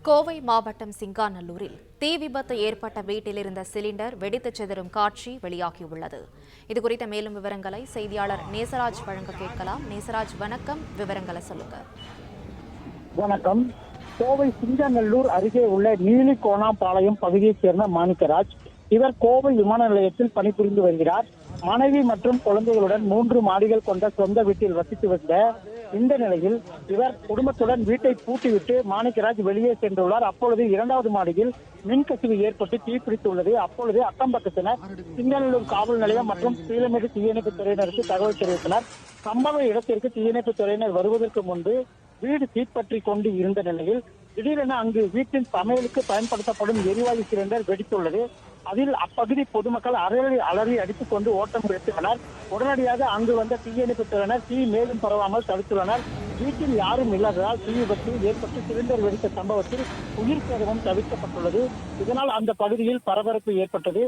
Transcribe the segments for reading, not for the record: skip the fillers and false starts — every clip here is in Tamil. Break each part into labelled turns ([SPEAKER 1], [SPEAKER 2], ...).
[SPEAKER 1] கோவை மாவட்டம் சிங்காநல்லூரில் தீ விபத்து ஏற்பட்ட வீட்டில் இருந்த சிலிண்டர் வெடித்துச் சிதறும் காட்சி வெளியாகியுள்ளது. இதுகுறித்த மேலும் விவரங்களை செய்தியாளர் நேசராஜ் வழங்க கேட்கலாம். நேசராஜ், வணக்கம். விவரங்களை சொல்லுங்க.
[SPEAKER 2] வணக்கம். கோவை சிங்காநல்லூர் அருகே உள்ள நீலிகோணாம்பாளையம் பகுதியைச் சேர்ந்த மாணிக்கராஜ். இவர் கோவை விமான நிலையத்தில் பணிபுரிந்து வருகிறார். மனைவி மற்றும் குழந்தைகளுடன் 3 மாடிகள் கொண்ட சொந்த வீட்டில் வசித்து வந்த இந்த நிலையில் இவர் குடும்பத்துடன் வீட்டை பூட்டிவிட்டு மாணிக்கராஜ் வெளியே சென்றுள்ளார். அப்பொழுது 2வது மாடியில் மின்கசிவு ஏற்பட்டு தீப்பிடித்துள்ளது. அப்பொழுது அக்கம் பக்கத்தினர் சிங்காநல்லூர் காவல் நிலையம் மற்றும் சீலமேடு தீயணைப்பு துறையினருக்கு தகவல் தெரிவித்தனர். சம்பவ இடத்திற்கு தீயணைப்பு துறையினர் வருவதற்கு முன்பு வீடு தீப்பற்றி கொண்டு இருந்த நிலையில் திடீரென அங்கு வீட்டின் சமையலுக்கு பயன்படுத்தப்படும் எரிவாயு சிலிண்டர் வெடித்துள்ளது. அதில் அப்பகுதி பொதுமக்கள் அலறி அடித்துக் கொண்டு ஓட்டம் எடுத்துள்ளனர். உடனடியாக அங்கு வந்த தீயணைப்பு துறையினர் தீ மேலும் பரவாமல் தடுத்துள்ளனர். வீட்டில் யாரும் இல்லாததால் தீ விபத்து ஏற்பட்டு சிலிண்டர் வெடித்த சம்பவத்தில் உயிர் சேதமும் தவிர்க்கப்பட்டுள்ளது. இதனால் அந்த பகுதியில் பரபரப்பு ஏற்பட்டது.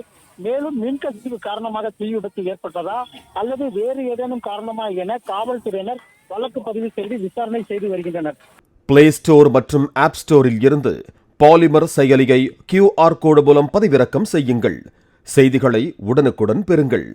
[SPEAKER 2] மேலும் மின்கசிவு காரணமாக தீ விபத்து ஏற்பட்டதா அல்லது வேறு ஏதேனும் காரணமா என காவல்துறையினர் வழக்கு பதிவு செய்து விசாரணை செய்து வருகின்றனர்.
[SPEAKER 3] பிளே ஸ்டோர் மற்றும் ஆப் ஸ்டோரில் இருந்து பாலிமர் செயலியை QR கோடு மூலம் பதிவிறக்கம் செய்யுங்கள். செய்திகளை உடனுக்குடன் பெறுங்கள்.